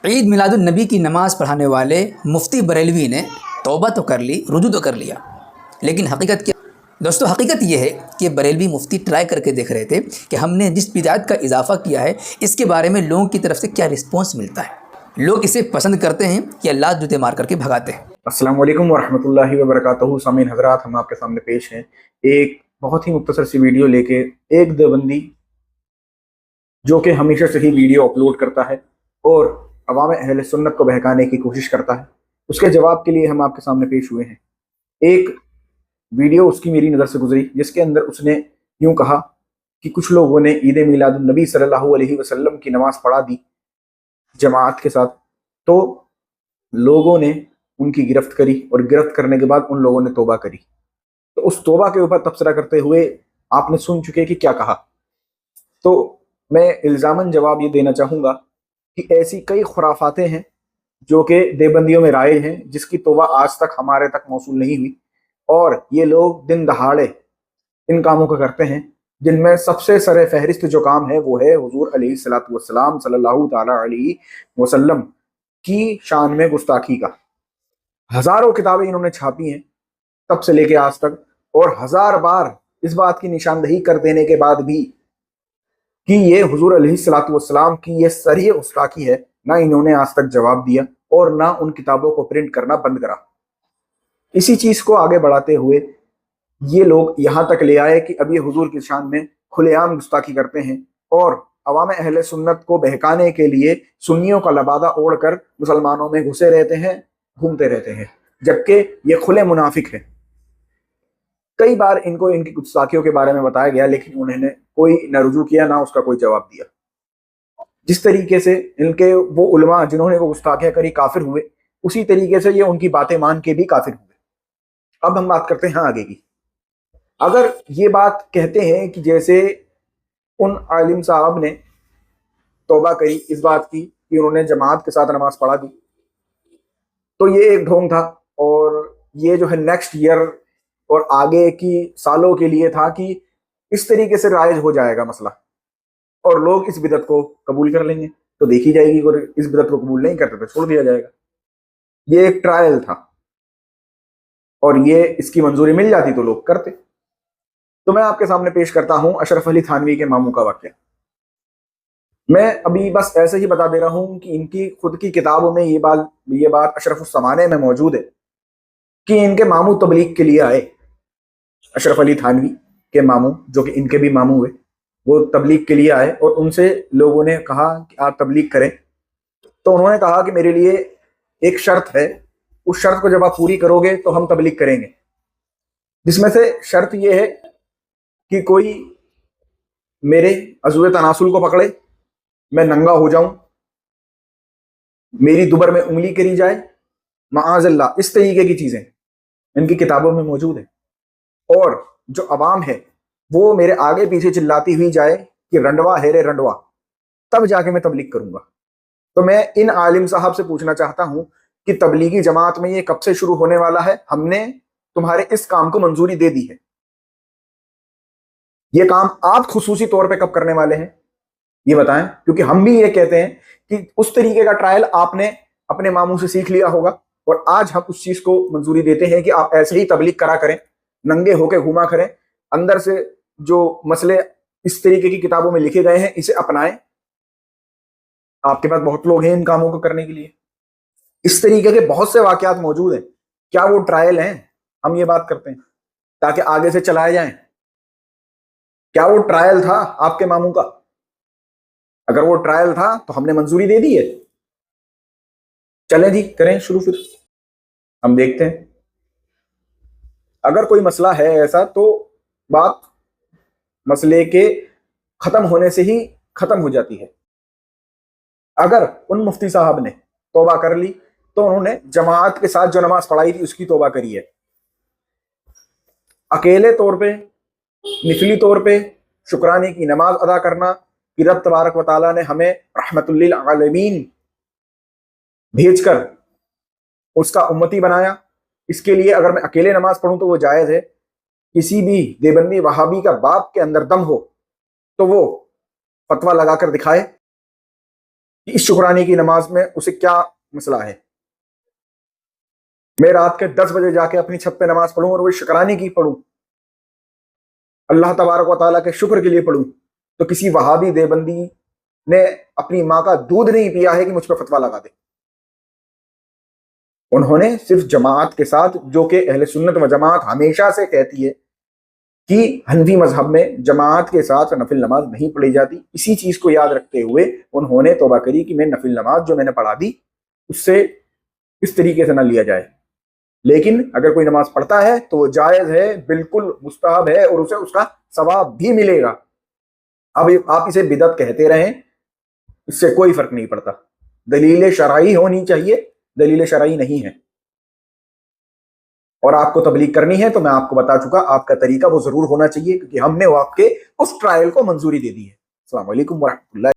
عید میلاد النبی کی نماز پڑھانے والے مفتی بریلوی نے توبہ تو کر لی، رجوع تو کر لیا، لیکن حقیقت کیا؟ دوستو حقیقت یہ ہے کہ بریلوی مفتی ٹرائی کر کے دیکھ رہے تھے کہ ہم نے جس بدعت کا اضافہ کیا ہے اس کے بارے میں لوگوں کی طرف سے کیا رسپانس ملتا ہے، لوگ اسے پسند کرتے ہیں یا لات جوتے مار کر کے بھگاتے ہیں۔ السلام علیکم ورحمۃ اللہ وبرکاتہ۔ سامعین حضرات، ہم آپ کے سامنے پیش ہیں ایک بہت ہی مختصر سی ویڈیو لے کے۔ ایک دیوبندی جو کہ ہمیشہ سے ہی ویڈیو اپلوڈ کرتا ہے اور عوام اہل سنت کو بہکانے کی کوشش کرتا ہے، اس کے جواب کے لیے ہم آپ کے سامنے پیش ہوئے ہیں۔ ایک ویڈیو اس کی میری نظر سے گزری جس کے اندر اس نے یوں کہا کہ کچھ لوگوں نے عید میلاد النبی صلی اللہ علیہ وسلم کی نماز پڑھا دی جماعت کے ساتھ، تو لوگوں نے ان کی گرفت کری اور گرفت کرنے کے بعد ان لوگوں نے توبہ کری۔ تو اس توبہ کے اوپر تبصرہ کرتے ہوئے آپ نے سن چکے کہ کیا کہا، تو میں الزاماً جواب یہ دینا چاہوں گا کہ ایسی کئی خرافاتیں ہیں جو کہ دیوبندیوں میں رائج ہیں، جس کی توبہ آج تک ہمارے تک موصول نہیں ہوئی، اور یہ لوگ دن دہاڑے ان کاموں کو کرتے ہیں، جن میں سب سے سر فہرست جو کام ہے وہ ہے حضور علیہ الصلوۃ والسلام صلی اللہ تعالی علیہ وسلم کی شان میں گستاخی کا۔ ہزاروں کتابیں انہوں نے چھاپی ہیں تب سے لے کے آج تک، اور ہزار بار اس بات کی نشاندہی کر دینے کے بعد بھی کہ یہ حضور علیہ الصلوۃ والسلام کی یہ صریح گستاخی ہے، نہ انہوں نے آج تک جواب دیا اور نہ ان کتابوں کو پرنٹ کرنا بند کرا۔ اسی چیز کو آگے بڑھاتے ہوئے یہ لوگ یہاں تک لے آئے کہ اب یہ حضور کی شان میں کھلے عام گستاخی کرتے ہیں، اور عوام اہل سنت کو بہکانے کے لیے سنیوں کا لبادہ اوڑھ کر مسلمانوں میں گھسے رہتے ہیں، گھومتے رہتے ہیں، جبکہ یہ کھلے منافق ہیں۔ کئی بار ان کو ان کی گستاخیوں کے بارے میں بتایا گیا، لیکن انہوں نے کوئی نہ رجوع کیا نہ اس کا کوئی جواب دیا۔ جس طریقے سے ان کے وہ علماء جنہوں نے وہ گستاخیاں کری کافر ہوئے، اسی طریقے سے یہ ان کی باتیں مان کے بھی کافر ہوئے۔ اب ہم بات کرتے ہیں آگے کی۔ اگر یہ بات کہتے ہیں کہ جیسے ان عالم صاحب نے توبہ کری اس بات کی کہ انہوں نے جماعت کے ساتھ نماز پڑھا دی، تو یہ ایک ڈھونگ تھا، اور یہ جو ہے نیکسٹ ایئر اور آگے کی سالوں کے لیے تھا کہ اس طریقے سے رائج ہو جائے گا مسئلہ اور لوگ اس بدعت کو قبول کر لیں گے تو دیکھی جائے گی، اور اس بدعت کو قبول نہیں کرتے تو چھوڑ دیا جائے گا۔ یہ ایک ٹرائل تھا، اور یہ اس کی منظوری مل جاتی تو لوگ کرتے۔ تو میں آپ کے سامنے پیش کرتا ہوں اشرف علی تھانوی کے ماموں کا واقعہ۔ میں ابھی بس ایسے ہی بتا دے رہا ہوں کہ ان کی خود کی کتابوں میں یہ بات اشرف السمانے میں موجود ہے کہ ان کے ماموں تبلیغ کے لیے آئے۔ اشرف علی تھانوی کے ماموں جو کہ ان کے بھی ماموں ہوئے، وہ تبلیغ کے لیے آئے، اور ان سے لوگوں نے کہا کہ آپ تبلیغ کریں، تو انہوں نے کہا کہ میرے لیے ایک شرط ہے، اس شرط کو جب آپ پوری کرو گے تو ہم تبلیغ کریں گے۔ جس میں سے شرط یہ ہے کہ کوئی میرے عضو تناسل کو پکڑے، میں ننگا ہو جاؤں، میری دوبر میں انگلی کری جائے، معاذ اللہ، اس طریقے کی چیزیں ان کی کتابوں میں موجود ہیں، اور جو عوام ہے وہ میرے آگے پیچھے چلاتی ہوئی جائے کہ رنڈوا ہے رے رنڈوا، تب جا کے میں تبلیغ کروں گا۔ تو میں ان عالم صاحب سے پوچھنا چاہتا ہوں کہ تبلیغی جماعت میں یہ کب سے شروع ہونے والا ہے؟ ہم نے تمہارے اس کام کو منظوری دے دی ہے، یہ کام آپ خصوصی طور پہ کب کرنے والے ہیں یہ بتائیں، کیونکہ ہم بھی یہ کہتے ہیں کہ اس طریقے کا ٹرائل آپ نے اپنے ماموں سے سیکھ لیا ہوگا، اور آج ہم اس چیز کو منظوری دیتے ہیں کہ آپ ایسے ہی تبلیغ کرا کریں، ننگے ہو کے گھوما کریں، اندر سے جو مسئلے اس طریقے کی کتابوں میں لکھے گئے ہیں اسے اپنائیں۔ آپ کے پاس بہت لوگ ہیں ان کاموں کو کرنے کے لیے، اس طریقے کے بہت سے واقعات موجود ہیں۔ کیا وہ ٹرائل ہیں؟ ہم یہ بات کرتے ہیں تاکہ آگے سے چلائے جائیں۔ کیا وہ ٹرائل تھا آپ کے ماموں کا؟ اگر وہ ٹرائل تھا تو ہم نے منظوری دے دی ہے، چلیں جی کریں شروع، پھر ہم دیکھتے ہیں۔ اگر کوئی مسئلہ ہے ایسا تو بات مسئلے کے ختم ہونے سے ہی ختم ہو جاتی ہے۔ اگر ان مفتی صاحب نے توبہ کر لی تو انہوں نے جماعت کے ساتھ جو نماز پڑھائی تھی اس کی توبہ کری ہے، اکیلے طور پہ نفلی طور پہ شکرانے کی نماز ادا کرنا کہ رب تبارک و تعالیٰ نے ہمیں رحمت للعالمین بھیج کر اس کا امتی بنایا، اس کے لیے اگر میں اکیلے نماز پڑھوں تو وہ جائز ہے۔ کسی بھی دیوبندی وہابی کا باپ کے اندر دم ہو تو وہ فتویٰ لگا کر دکھائے کہ اس شکرانے کی نماز میں اسے کیا مسئلہ ہے. میں رات کے 10 بجے جا کے اپنی چھت پہ نماز پڑھوں اور وہ شکرانے کی پڑھوں, اللہ تبارک و تعالیٰ کے شکر کے لیے پڑھوں, تو کسی وہابی دیوبندی نے اپنی ماں کا دودھ نہیں پیا ہے کہ مجھ پہ فتویٰ لگا دے. انہوں نے صرف جماعت کے ساتھ, جو کہ اہل سنت و جماعت ہمیشہ سے کہتی ہے کہ حنفی مذہب میں جماعت کے ساتھ نفل نماز نہیں پڑھی جاتی, اسی چیز کو یاد رکھتے ہوئے انہوں نے توبہ کری کہ میں نفل نماز جو میں نے پڑھا دی اس سے اس طریقے سے نہ لیا جائے. لیکن اگر کوئی نماز پڑھتا ہے تو وہ جائز ہے, بالکل مستحب ہے, اور اسے اس کا ثواب بھی ملے گا. اب آپ اسے بدعت کہتے رہیں, اس سے کوئی فرق نہیں پڑتا. دلیل شرعی ہونی چاہیے, دلیل شرعی نہیں ہے. اور آپ کو تبلیغ کرنی ہے تو میں آپ کو بتا چکا, آپ کا طریقہ وہ ضرور ہونا چاہیے, کیونکہ ہم نے آپ کے اس ٹرائل کو منظوری دے دی ہے. السلام علیکم ورحمۃ اللہ.